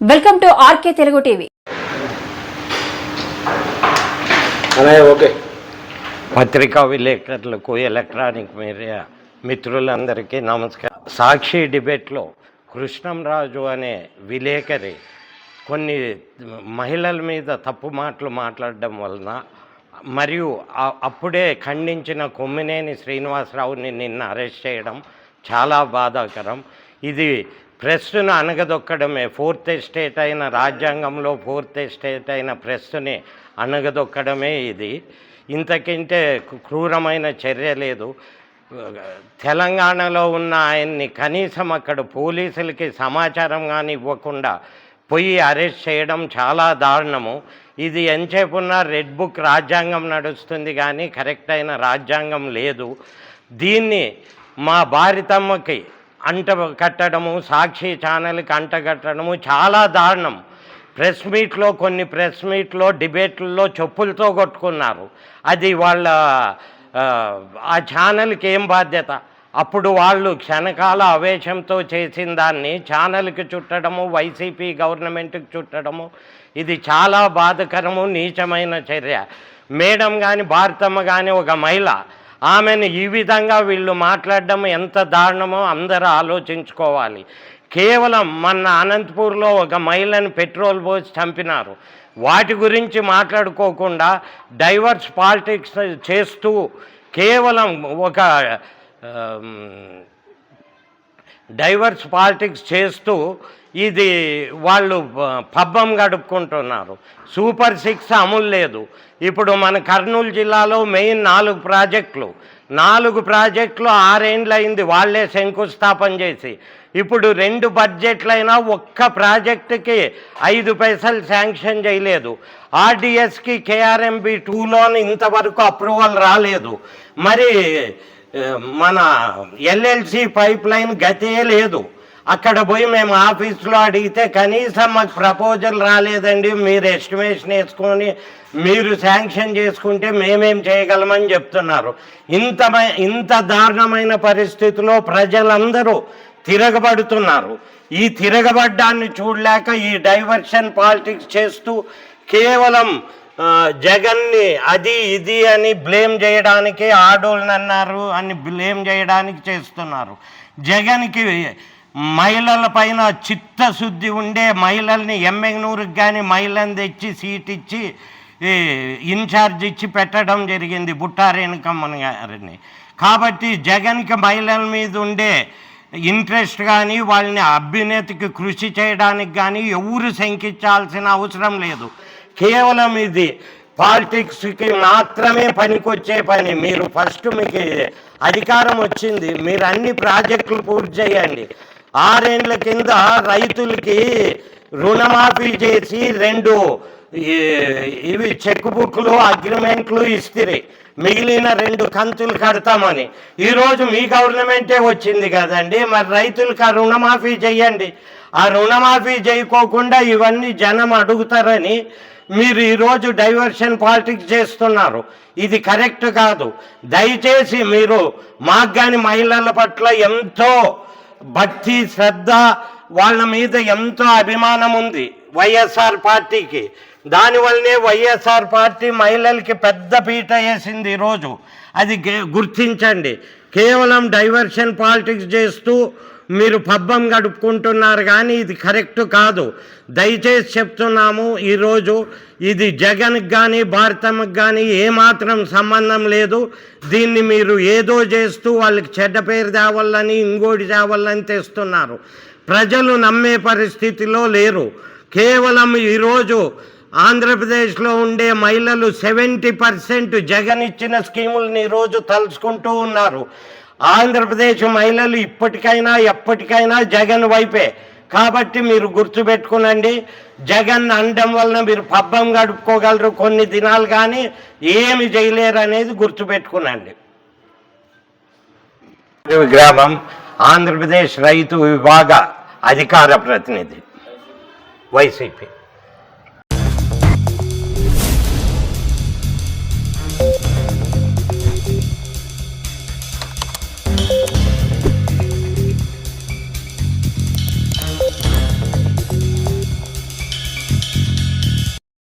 Welcome to RK Telugu TV. పత్రికా విలేకరులకు, electronic media మిత్రులందరికీ నమస్కారం. సాక్షి డిబేట్లో కృష్ణంరాజు అనే విలేకరి కొన్ని మహిళల మీద తప్పు మాటలు మాట్లాడడం వలన మరియు అప్పుడే ఖండించిన కొమ్మినేని శ్రీనివాసరావుని నిన్న అరెస్ట్ చేయడం చాలా బాధాకరం. ఇది ప్రెస్ను అణగదొక్కడమే. ఫోర్త్ ఎస్టేట్ అయిన రాజ్యాంగంలో ఫోర్త్ ఎస్టేట్ అయిన ప్రెస్ని అణగదొక్కడమే ఇది. ఇంతకంటే క్రూరమైన చర్య లేదు. తెలంగాణలో ఉన్న ఆయన్ని కనీసం అక్కడ పోలీసులకి సమాచారం కానీ ఇవ్వకుండా పోయి అరెస్ట్ చేయడం చాలా దారుణము. ఇది ఎంతసేపున్నా రెడ్ బుక్ రాజ్యాంగం నడుస్తుంది కానీ కరెక్ట్ అయిన రాజ్యాంగం లేదు. దీన్ని మా భారతమ్మకి అంట కట్టడము, సాక్షి ఛానల్కి అంటగట్టడము చాలా దారుణం. కొన్ని ప్రెస్ మీట్లో డిబేట్లలో చెప్పులతో కొట్టుకున్నారు. అది వాళ్ళ ఆ ఛానల్కి ఏం బాధ్యత? అప్పుడు వాళ్ళు క్షణకాల ఆవేశంతో చేసిన దాన్ని ఛానల్కి చుట్టడము, వైసీపీ గవర్నమెంట్కి చుట్టడము, ఇది చాలా బాధకరము, నీచమైన చర్య. మేడం కానీ భారతమ్మ కానీ ఒక మహిళ, ఆమెను ఈ విధంగా వీళ్ళు మాట్లాడడం ఎంత దారుణమో అందరూ ఆలోచించుకోవాలి. కేవలం మన అనంతపూర్లో ఒక మహిళను పెట్రోల్ పోసి చంపినారు. వాటి గురించి మాట్లాడుకోకుండా డైవర్స్ పాలిటిక్స్ చేస్తూ కేవలం ఒక డైవర్స్ పాలిటిక్స్ చేస్తూ ఇది వాళ్ళు పబ్బం గడుపుకుంటున్నారు. సూపర్ 6 అమలు లేదు. ఇప్పుడు మన కర్నూలు జిల్లాలో మెయిన్ 4 ప్రాజెక్టులు 6 ఏండ్లు అయింది వాళ్ళే శంకుస్థాపన చేసి. ఇప్పుడు 2 బడ్జెట్లైనా ఒక్క ప్రాజెక్టుకి 5 పైసలు శాంక్షన్ చేయలేదు. ఆర్డిఎస్కి KRMB 2లోని ఇంతవరకు అప్రూవల్ రాలేదు. మరి మన LLC పైప్ లైన్ గతే లేదు. అక్కడ పోయి మేము ఆఫీస్లో అడిగితే కనీసం మాకు ప్రపోజల్ రాలేదండి, మీరు ఎస్టిమేషన్ వేసుకొని మీరు శాంక్షన్ చేసుకుంటే మేమేం చేయగలమని చెప్తున్నారు. ఇంత దారుణమైన పరిస్థితిలో ప్రజలందరూ తిరగబడుతున్నారు. ఈ తిరగబడ్డాన్ని చూడలేక ఈ డైవర్షన్ పాలిటిక్స్ చేస్తూ కేవలం జగన్ని అది ఇది అని బ్లేమ్ చేయడానికి, ఆడోళ్ళని అన్నారు అని బ్లేమ్ చేయడానికి చేస్తున్నారు. జగన్కి మహిళల పైన చిత్తశుద్ధి ఉండే మహిళల్ని ఎమ్మెగ్నూరుకి కానీ మహిళని తెచ్చి సీట్ ఇచ్చి ఇన్ఛార్జ్ ఇచ్చి పెట్టడం జరిగింది బుట్టా రేణుకమ్మ గారిని. కాబట్టి జగన్కి మహిళల మీద ఉండే ఇంట్రెస్ట్ కానీ వాళ్ళని అభ్యున్నతికి కృషి చేయడానికి కానీ ఎవరు శంకించాల్సిన అవసరం లేదు. కేవలం ఇది పాలిటిక్స్కి మాత్రమే పనికొచ్చే పని. మీరు ఫస్ట్ మీకు అధికారం వచ్చింది, మీరు అన్ని ప్రాజెక్టులు పూర్తి చేయండి. 6 ఏండ్ల కింద రైతులకి రుణమాఫీ చేసి 2 ఇవి చెక్ బుక్లు అగ్రిమెంట్లు ఇస్తే మిగిలిన 2 కంతులు కడతామని. ఈరోజు మీ గవర్నమెంటే వచ్చింది కదండి, మరి రైతులకు ఆ రుణమాఫీ చేయండి. ఆ రుణమాఫీ చేయకోకుండా ఇవన్నీ జనం అడుగుతారని మీరు ఈరోజు డైవర్షన్ పాలిటిక్స్ చేస్తున్నారు. ఇది కరెక్ట్ కాదు. దయచేసి మీరు మాకు కానీ మహిళల పట్ల ఎంతో భక్తి, శ్రద్ధ, వాళ్ళ మీద ఎంతో అభిమానం ఉంది వైఎస్ఆర్ పార్టీకి. దానివల్లనే వైఎస్ఆర్ పార్టీ మహిళలకి పెద్ద పీట వేసింది ఈరోజు. అది గుర్తించండి. కేవలం డైవర్షన్ పాలిటిక్స్ చేస్తూ మీరు పబ్బం గడుపుకుంటున్నారు కానీ ఇది కరెక్ట్ కాదు. దయచేసి చెప్తున్నాము, ఈరోజు ఇది జగన్కి కానీ భారతమ్మకి కానీ ఏమాత్రం సంబంధం లేదు. దీన్ని మీరు ఏదో చేస్తూ వాళ్ళకి చెడ్డ పేరు తేవాలని, ఇంకోటి తేవాలని తెస్తున్నారు. ప్రజలు నమ్మే పరిస్థితిలో లేరు. కేవలం ఈరోజు ఆంధ్రప్రదేశ్లో ఉండే మహిళలు 70% జగన్ ఇచ్చిన స్కీములను ఈరోజు తలుచుకుంటూ ఉన్నారు. ఆంధ్రప్రదేశ్ మహిళలు ఇప్పటికైనా ఎప్పటికైనా జగన్ వైపే. కాబట్టి మీరు గుర్తుపెట్టుకునండి, జగన్ అనడం వలన మీరు పబ్బం గడుపుకోగలరు కొన్ని దినాలు, కానీ ఏమి చేయలేరు అనేది గుర్తుపెట్టుకునండి. గ్రామం ఆంధ్రప్రదేశ్ రైతు విభాగ అధికార ప్రతినిధి వైసీపీ.